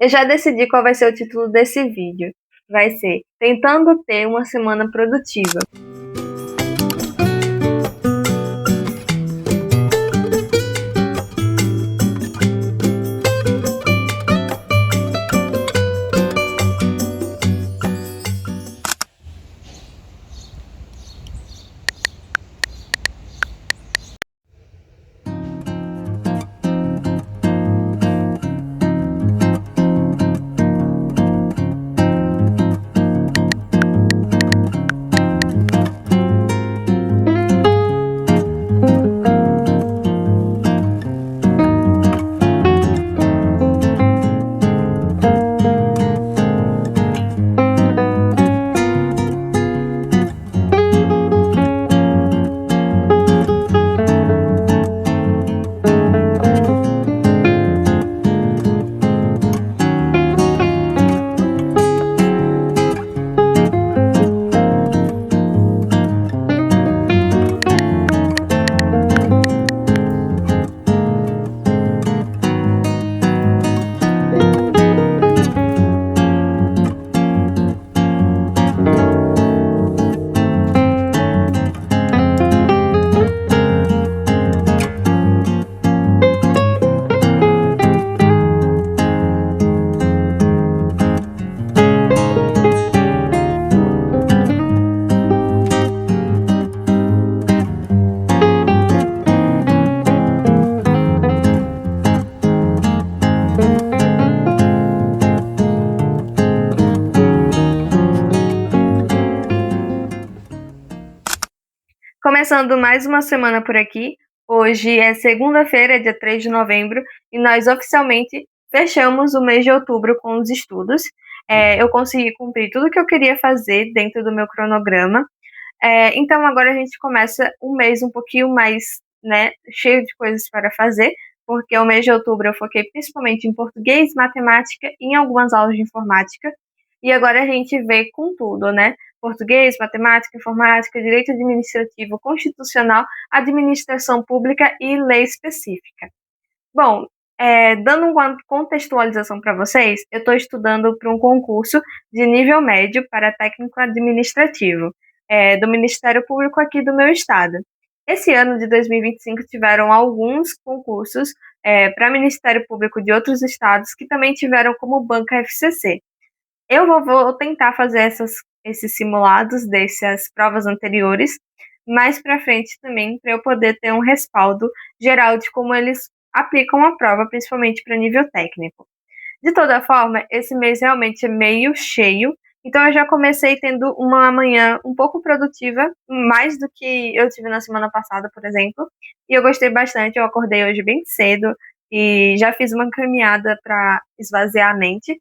Eu já decidi qual vai ser o título desse vídeo. Vai ser Tentando ter uma semana produtiva. Começando mais uma semana por aqui. Hoje é segunda-feira, dia 3 de novembro, e nós oficialmente fechamos o mês de outubro com os estudos. Eu consegui cumprir tudo que eu queria fazer dentro do meu cronograma. Então agora a gente começa um mês um pouquinho mais, né, cheio de coisas para fazer, porque o mês de outubro eu foquei principalmente em português, matemática e em algumas aulas de informática. E agora a gente vê com tudo, né? Português, matemática, informática, direito administrativo, constitucional, administração pública e lei específica. Bom, dando uma contextualização para vocês, eu estou estudando para um concurso de nível médio para técnico administrativo, do Ministério Público aqui do meu estado. Esse ano de 2025 tiveram alguns concursos para Ministério Público de outros estados que também tiveram como banca FCC. Eu vou tentar fazer esses simulados dessas provas anteriores mais para frente também, para eu poder ter um respaldo geral de como eles aplicam a prova, principalmente para nível técnico. De toda forma, esse mês realmente é meio cheio, então eu já comecei tendo uma manhã um pouco produtiva, mais do que eu tive na semana passada, por exemplo, e eu gostei bastante. Eu acordei hoje bem cedo e já fiz uma caminhada para esvaziar a mente.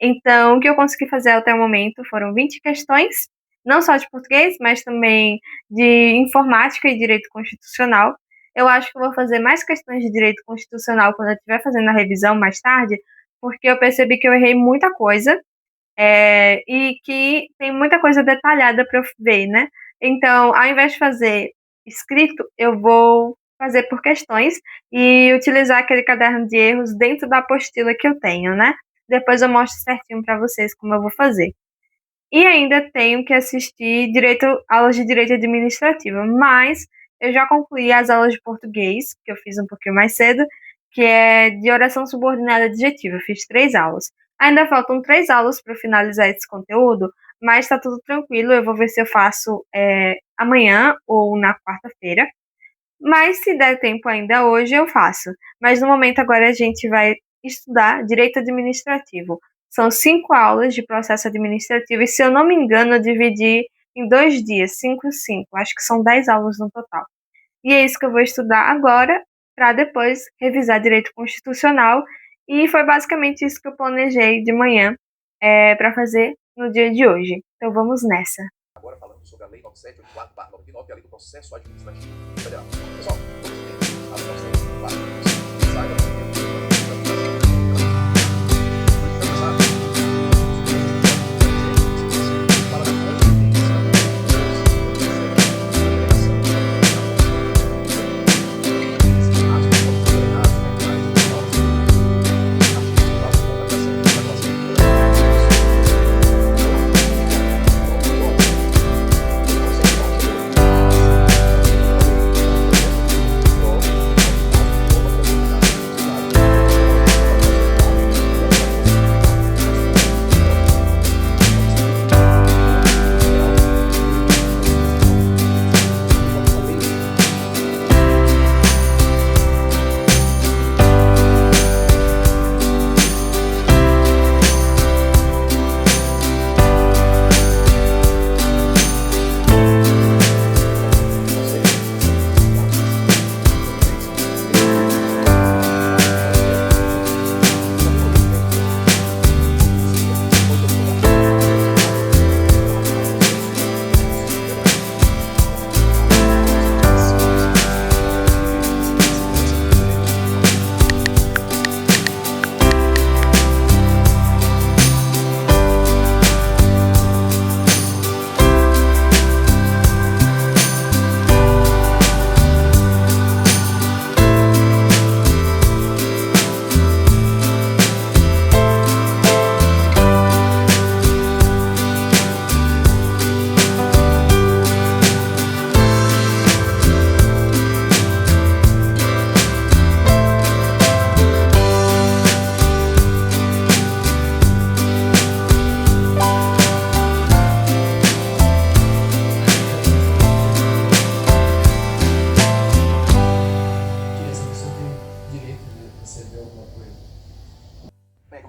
Então, o que eu consegui fazer até o momento foram 20 questões, não só de português, mas também de informática e direito constitucional. Eu acho que eu vou fazer mais questões de direito constitucional quando eu estiver fazendo a revisão mais tarde, porque eu percebi que eu errei muita coisa, e que tem muita coisa detalhada para eu ver, né? Então, ao invés de fazer escrito, eu vou fazer por questões e utilizar aquele caderno de erros dentro da apostila que eu tenho, né? Depois eu mostro certinho para vocês como eu vou fazer. E ainda tenho que assistir aulas de direito administrativo, mas eu já concluí as aulas de português, que eu fiz um pouquinho mais cedo, que é de oração subordinada adjetiva. Eu fiz 3 aulas. Ainda faltam 3 aulas para finalizar esse conteúdo, mas está tudo tranquilo. Eu vou ver se eu faço amanhã ou na quarta-feira. Mas se der tempo ainda hoje, eu faço. Mas no momento agora a gente vai estudar direito administrativo. São 5 aulas de processo administrativo e, se eu não me engano, eu dividi em 2 dias, 5 e 5. Acho que são 10 aulas no total. E é isso que eu vou estudar agora, para depois revisar direito constitucional. E foi basicamente isso que eu planejei de manhã para fazer no dia de hoje. Então vamos nessa. Agora falando sobre a Lei 9784/99, que é a Lei do Processo Administrativo Federal. Pessoal, a Lei 9784, saiba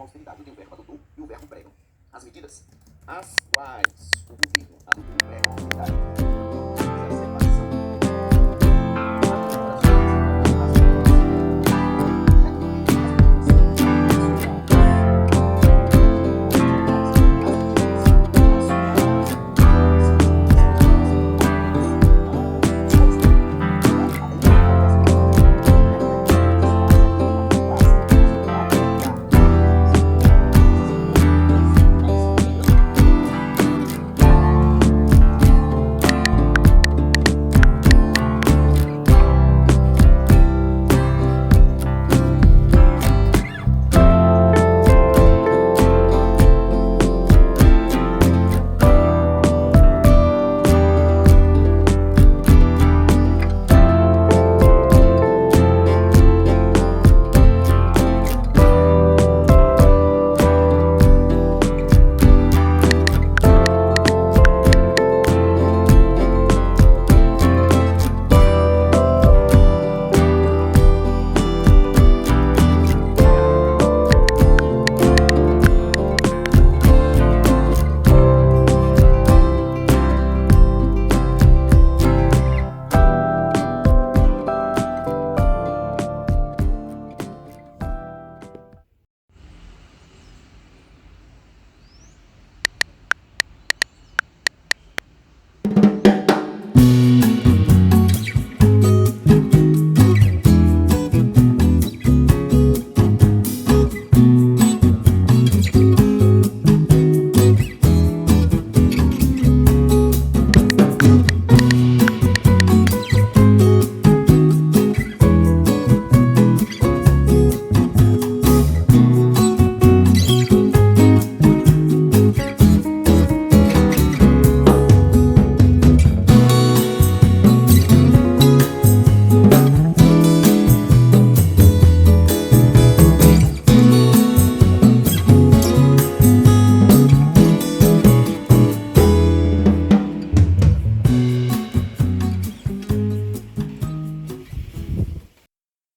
austeridade que o governo adotou e o verbo pregam. As medidas às quais o governo adotou o verbo austeridade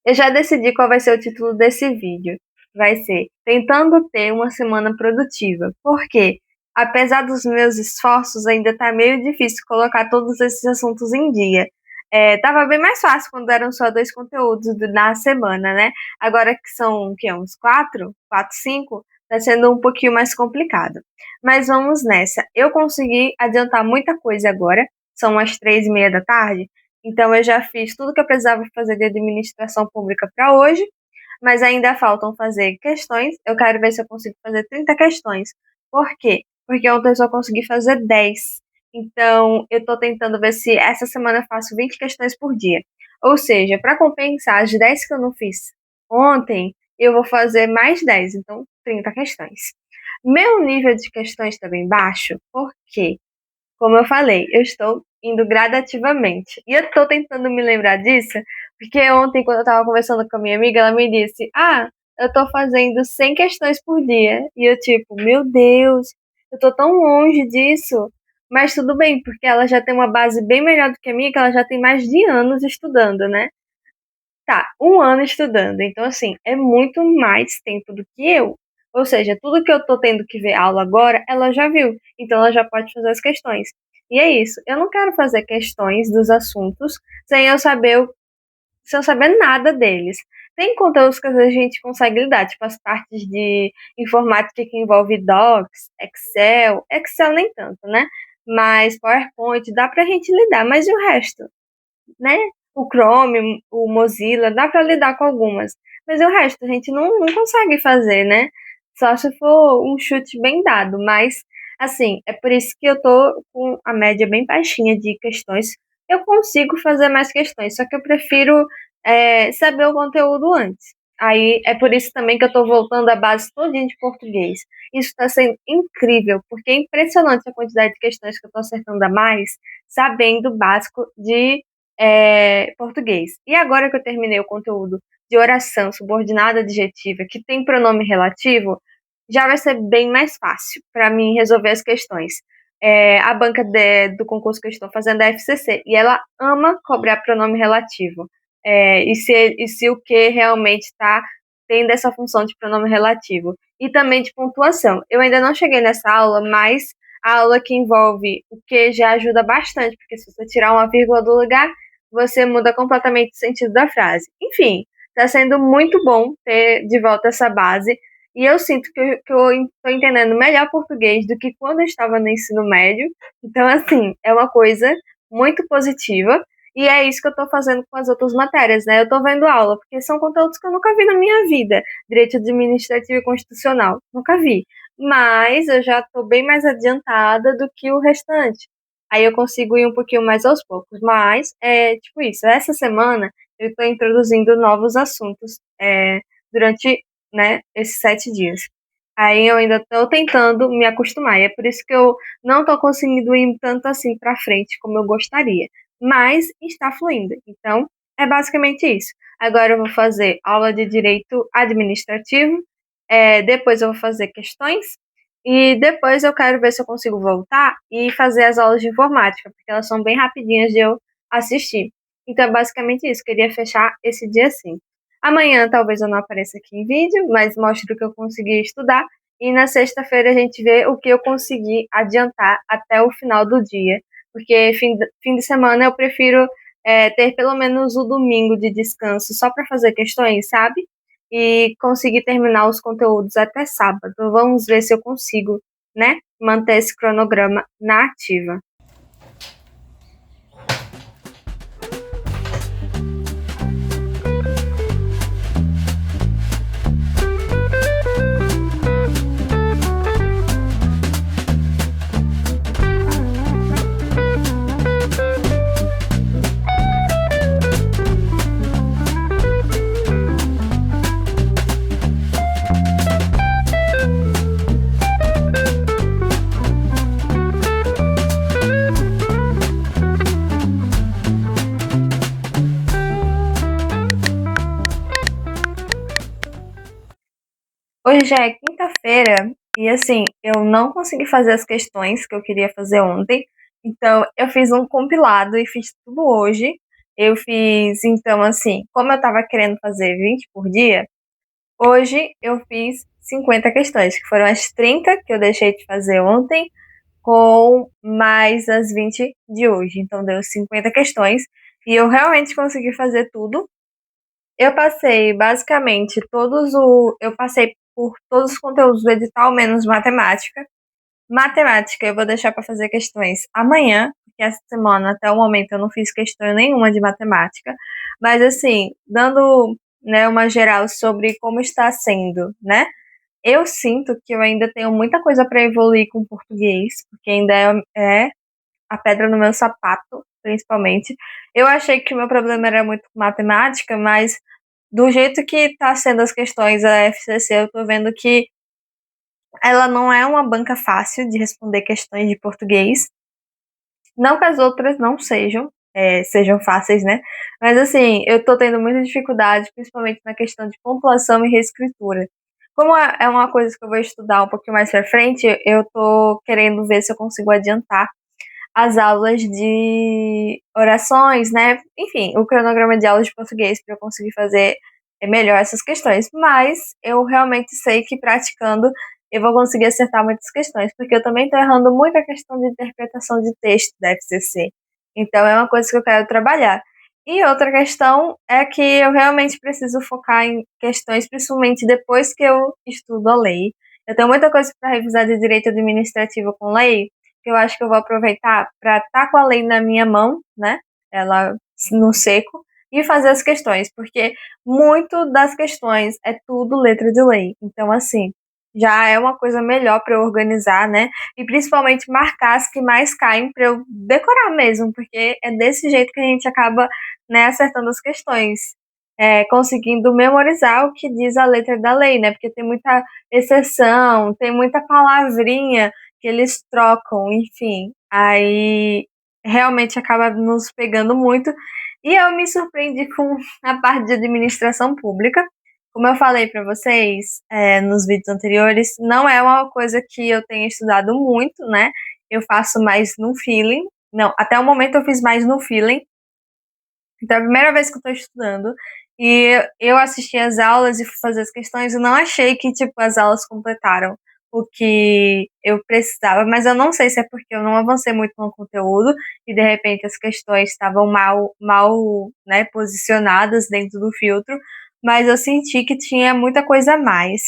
Eu já decidi qual vai ser o título desse vídeo. Vai ser Tentando ter uma semana produtiva. Por quê? Apesar dos meus esforços, ainda tá meio difícil colocar todos esses assuntos em dia. Tava bem mais fácil quando eram só 2 conteúdos na semana, né? Agora que são, uns 4, 5, tá sendo um pouquinho mais complicado. Mas vamos nessa. Eu consegui adiantar muita coisa agora. São as 3:30 da tarde. Então, eu já fiz tudo que eu precisava fazer de administração pública para hoje, mas ainda faltam fazer questões. Eu quero ver se eu consigo fazer 30 questões. Por quê? Porque ontem eu só consegui fazer 10. Então, eu estou tentando ver se essa semana eu faço 20 questões por dia. Ou seja, para compensar as 10 que eu não fiz ontem, eu vou fazer mais 10, então 30 questões. Meu nível de questões está bem baixo, por quê? Como eu falei, eu estou indo gradativamente. E eu estou tentando me lembrar disso, porque ontem, quando eu estava conversando com a minha amiga, ela me disse: Ah, eu estou fazendo 100 questões por dia. E eu, tipo, meu Deus, eu estou tão longe disso. Mas tudo bem, porque ela já tem uma base bem melhor do que a minha, que ela já tem mais de anos estudando, né? Tá, 1 ano estudando. Então, assim, é muito mais tempo do que eu. Ou seja, tudo que eu tô tendo que ver aula agora, ela já viu. Então, ela já pode fazer as questões. E é isso. Eu não quero fazer questões dos assuntos sem eu saber nada deles. Tem conteúdos que às vezes a gente consegue lidar, tipo as partes de informática que envolve Docs, Excel. Excel nem tanto, né? Mas PowerPoint dá pra gente lidar. Mas e o resto? Né? O Chrome, o Mozilla, dá para lidar com algumas. Mas o resto a gente não consegue fazer, né? Só se for um chute bem dado. Mas, assim, é por isso que eu tô com a média bem baixinha de questões. Eu consigo fazer mais questões, só que eu prefiro saber o conteúdo antes. Aí é por isso também que eu tô voltando à base todinha de português. Isso está sendo incrível, porque é impressionante a quantidade de questões que eu tô acertando a mais, sabendo o básico de português. E agora que eu terminei o conteúdo de oração subordinada adjetiva, que tem pronome relativo, já vai ser bem mais fácil para mim resolver as questões. A banca do concurso que eu estou fazendo é a FCC, e ela ama cobrar pronome relativo. E se o que realmente está tendo essa função de pronome relativo. e também de pontuação. Eu ainda não cheguei nessa aula, mas a aula que envolve o que já ajuda bastante, porque se você tirar uma vírgula do lugar, você muda completamente o sentido da frase. Enfim, está sendo muito bom ter de volta essa base. E eu sinto que eu estou entendendo melhor português do que quando eu estava no ensino médio. Então, assim, é uma coisa muito positiva. E é isso que eu estou fazendo com as outras matérias, né? Eu estou vendo aula, porque são conteúdos que eu nunca vi na minha vida. Direito administrativo e constitucional, nunca vi. Mas eu já estou bem mais adiantada do que o restante. Aí eu consigo ir um pouquinho mais aos poucos. Mas, é tipo isso, essa semana eu estou introduzindo novos assuntos durante, né, esses 7 dias. Aí eu ainda estou tentando me acostumar. E é por isso que eu não estou conseguindo ir tanto assim para frente como eu gostaria. Mas está fluindo. Então, é basicamente isso. Agora eu vou fazer aula de direito administrativo. Depois eu vou fazer questões. E depois eu quero ver se eu consigo voltar e fazer as aulas de informática, porque elas são bem rapidinhas de eu assistir. Então é basicamente isso. Queria fechar esse dia assim. Amanhã talvez eu não apareça aqui em vídeo, mas mostro o que eu consegui estudar. E na sexta-feira a gente vê o que eu consegui adiantar até o final do dia. Porque fim de semana eu prefiro ter pelo menos o domingo de descanso só para fazer questões, sabe? E conseguir terminar os conteúdos até sábado. Vamos ver se eu consigo, né, manter esse cronograma na ativa. Hoje já é quinta-feira e assim, eu não consegui fazer as questões que eu queria fazer ontem. Então, eu fiz um compilado e fiz tudo hoje. Eu fiz, então, assim, como eu tava querendo fazer 20 por dia, hoje eu fiz 50 questões, que foram as 30 que eu deixei de fazer ontem, com mais as 20 de hoje. Então, deu 50 questões e eu realmente consegui fazer tudo. Eu passei basicamente eu passei por todos os conteúdos do edital, menos matemática. Matemática eu vou deixar para fazer questões amanhã, porque essa semana, até o momento, eu não fiz questão nenhuma de matemática. Mas assim, dando, né, uma geral sobre como está sendo, né? Eu sinto que eu ainda tenho muita coisa para evoluir com o português, porque ainda é a pedra no meu sapato, principalmente. Eu achei que o meu problema era muito com matemática, mas do jeito que está sendo as questões da FCC, eu estou vendo que ela não é uma banca fácil de responder questões de português. Não que as outras não sejam fáceis, né? Mas assim, eu estou tendo muita dificuldade, principalmente na questão de pontuação e reescritura. Como é uma coisa que eu vou estudar um pouquinho mais pra frente, eu estou querendo ver se eu consigo adiantar as aulas de orações, né? Enfim, o cronograma de aulas de português para eu conseguir fazer melhor essas questões. Mas eu realmente sei que praticando eu vou conseguir acertar muitas questões, porque eu também estou errando muito a questão de interpretação de texto da FCC. Então é uma coisa que eu quero trabalhar. E outra questão é que eu realmente preciso focar em questões, principalmente depois que eu estudo a lei. Eu tenho muita coisa para revisar de direito administrativo com lei, que eu acho que eu vou aproveitar para estar com a lei na minha mão, né? Ela no seco, e fazer as questões, porque muito das questões é tudo letra de lei. Então, assim, já é uma coisa melhor para eu organizar, né? E principalmente marcar as que mais caem para eu decorar mesmo, porque é desse jeito que a gente acaba, né, acertando as questões. Conseguindo memorizar o que diz a letra da lei, né? Porque tem muita exceção, tem muita palavrinha que eles trocam, enfim. Aí realmente acaba nos pegando muito. E eu me surpreendi com a parte de administração pública. Como eu falei para vocês nos vídeos anteriores, não é uma coisa que eu tenha estudado muito, né? Eu faço mais no feeling. Não, até o momento eu fiz mais no feeling. Então é a primeira vez que eu estou estudando. E eu assisti as aulas e fui fazer as questões e não achei que, tipo, as aulas completaram o que eu precisava, mas eu não sei se é porque eu não avancei muito no conteúdo e de repente as questões estavam mal, né, posicionadas dentro do filtro, mas eu senti que tinha muita coisa a mais,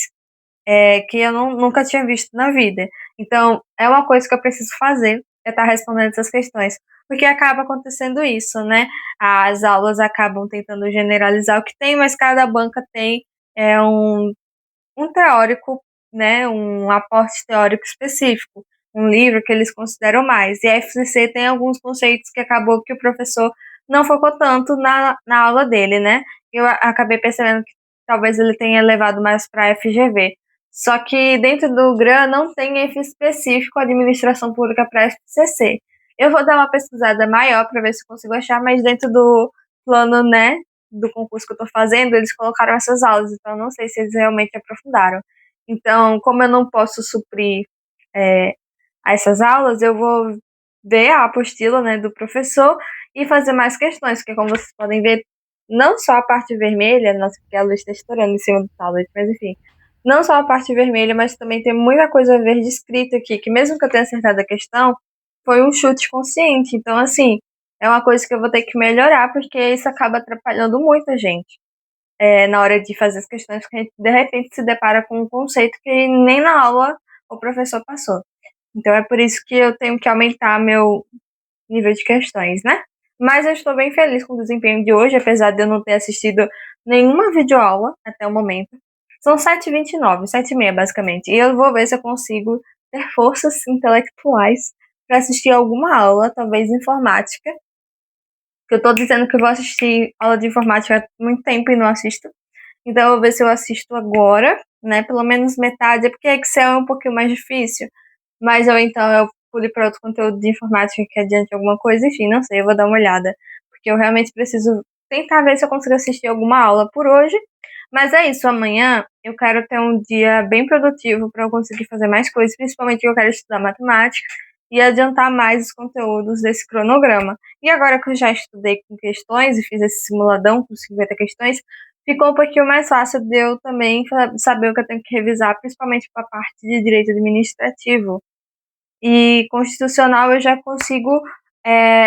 que eu nunca tinha visto na vida. Então, é uma coisa que eu preciso fazer, é estar respondendo essas questões, porque acaba acontecendo isso, né? As aulas acabam tentando generalizar o que tem, mas cada banca tem um teórico, né, um aporte teórico específico, um livro que eles consideram mais. E a FCC tem alguns conceitos que acabou que o professor não focou tanto na aula dele, né? Eu acabei percebendo que talvez ele tenha levado mais para a FGV. Só que dentro do GRAN não tem F específico Administração Pública para a FCC. Eu vou dar uma pesquisada maior para ver se consigo achar, mas dentro do plano, né, do concurso que eu estou fazendo, eles colocaram essas aulas, então não sei se eles realmente aprofundaram. Então, como eu não posso suprir é, essas aulas, eu vou ver a apostila, né, do professor e fazer mais questões, porque como vocês podem ver, não só a parte vermelha, nossa, porque a luz está estourando em cima do tablet, mas enfim, não só a parte vermelha, mas também tem muita coisa verde escrita aqui, que mesmo que eu tenha acertado a questão, foi um chute consciente. Então, assim, é uma coisa que eu vou ter que melhorar, porque isso acaba atrapalhando muita gente na hora de fazer as questões, porque a gente de repente se depara com um conceito que nem na aula o professor passou. Então é por isso que eu tenho que aumentar meu nível de questões, né? Mas eu estou bem feliz com o desempenho de hoje, apesar de eu não ter assistido nenhuma videoaula até o momento. São 7h29, 7h30 basicamente. E eu vou ver se eu consigo ter forças intelectuais para assistir alguma aula, talvez informática, que eu tô dizendo que eu vou assistir aula de informática há muito tempo e não assisto. Então eu vou ver se eu assisto agora, né? Pelo menos metade, é porque Excel é um pouquinho mais difícil. Mas ou então eu pule para outro conteúdo de informática que adiante alguma coisa, enfim, não sei, eu vou dar uma olhada. Porque eu realmente preciso tentar ver se eu consigo assistir alguma aula por hoje. Mas é isso, amanhã eu quero ter um dia bem produtivo para eu conseguir fazer mais coisas, principalmente eu quero estudar matemática e adiantar mais os conteúdos desse cronograma. E agora que eu já estudei com questões e fiz esse simuladão com 50 questões, ficou um pouquinho mais fácil de eu também saber o que eu tenho que revisar, principalmente para a parte de direito administrativo. E constitucional eu já consigo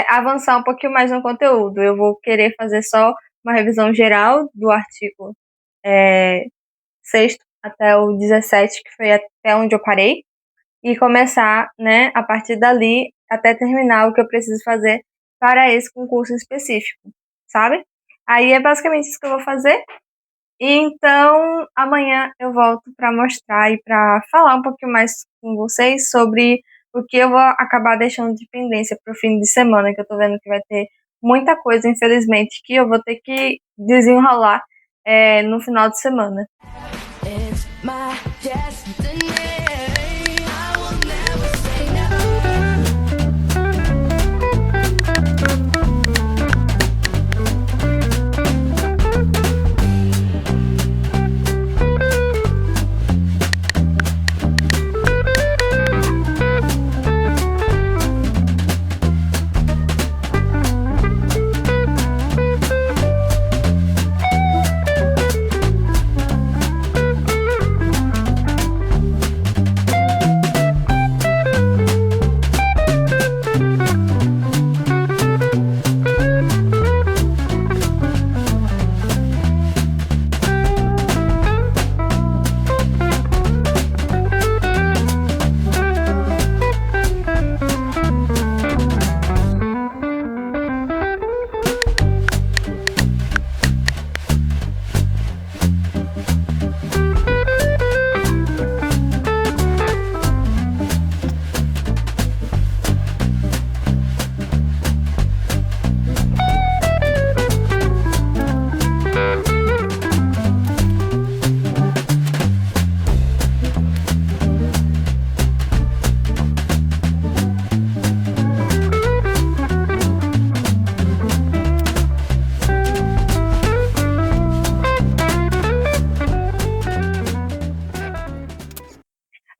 avançar um pouquinho mais no conteúdo. Eu vou querer fazer só uma revisão geral do artigo 6º até o 17, que foi até onde eu parei, e começar, né, a partir dali até terminar o que eu preciso fazer para esse concurso específico, sabe? Aí é basicamente isso que eu vou fazer. E então amanhã eu volto para mostrar e para falar um pouquinho mais com vocês sobre o que eu vou acabar deixando de pendência para o fim de semana, que eu tô vendo que vai ter muita coisa, infelizmente, que eu vou ter que desenrolar no final de semana. It's my destiny. I will never say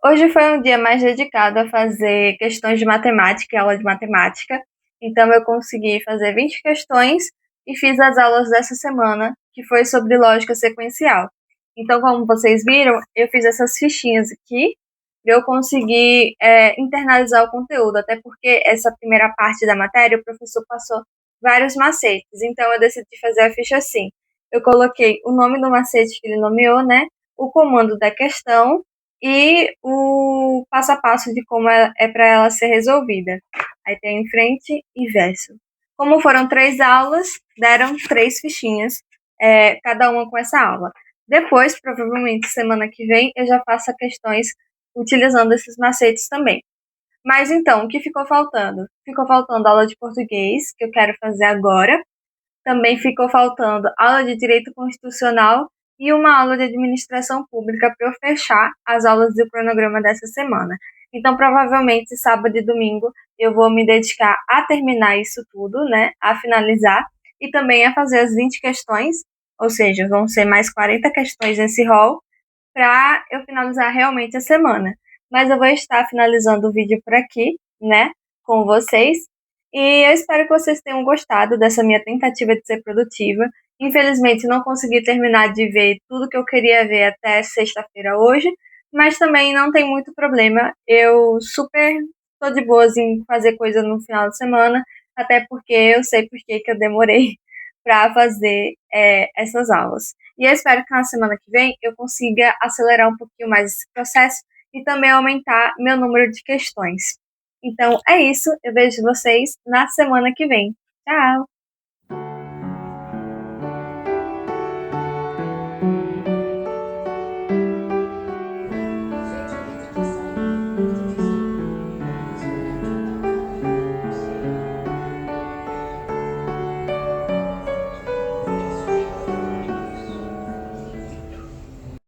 Hoje foi um dia mais dedicado a fazer questões de matemática e aula de matemática. Então eu consegui fazer 20 questões e fiz as aulas dessa semana, que foi sobre lógica sequencial. Então, como vocês viram, eu fiz essas fichinhas aqui para eu conseguir internalizar o conteúdo, até porque essa primeira parte da matéria o professor passou vários macetes, então eu decidi fazer a ficha assim. Eu coloquei o nome do macete que ele nomeou, né, o comando da questão e o passo a passo de como é para ela ser resolvida. Aí tem em frente e verso. Como foram 3 aulas, deram 3 fichinhas, cada uma com essa aula. Depois, provavelmente, semana que vem, eu já faço questões utilizando esses macetes também. Mas então, o que ficou faltando? Ficou faltando aula de português, que eu quero fazer agora. Também ficou faltando aula de direito constitucional e uma aula de administração pública para eu fechar as aulas do cronograma dessa semana. Então, provavelmente, sábado e domingo eu vou me dedicar a terminar isso tudo, né? A finalizar e também a fazer as 20 questões, ou seja, vão ser mais 40 questões nesse rol para eu finalizar realmente a semana. Mas eu vou estar finalizando o vídeo por aqui, né, com vocês. E eu espero que vocês tenham gostado dessa minha tentativa de ser produtiva. Infelizmente, não consegui terminar de ver tudo que eu queria ver até sexta-feira hoje, mas também não tem muito problema. Eu super estou de boas em fazer coisa no final de semana, até porque eu sei por que eu demorei para fazer essas aulas. E eu espero que na semana que vem eu consiga acelerar um pouquinho mais esse processo e também aumentar meu número de questões. Então é isso, eu vejo vocês na semana que vem. Tchau!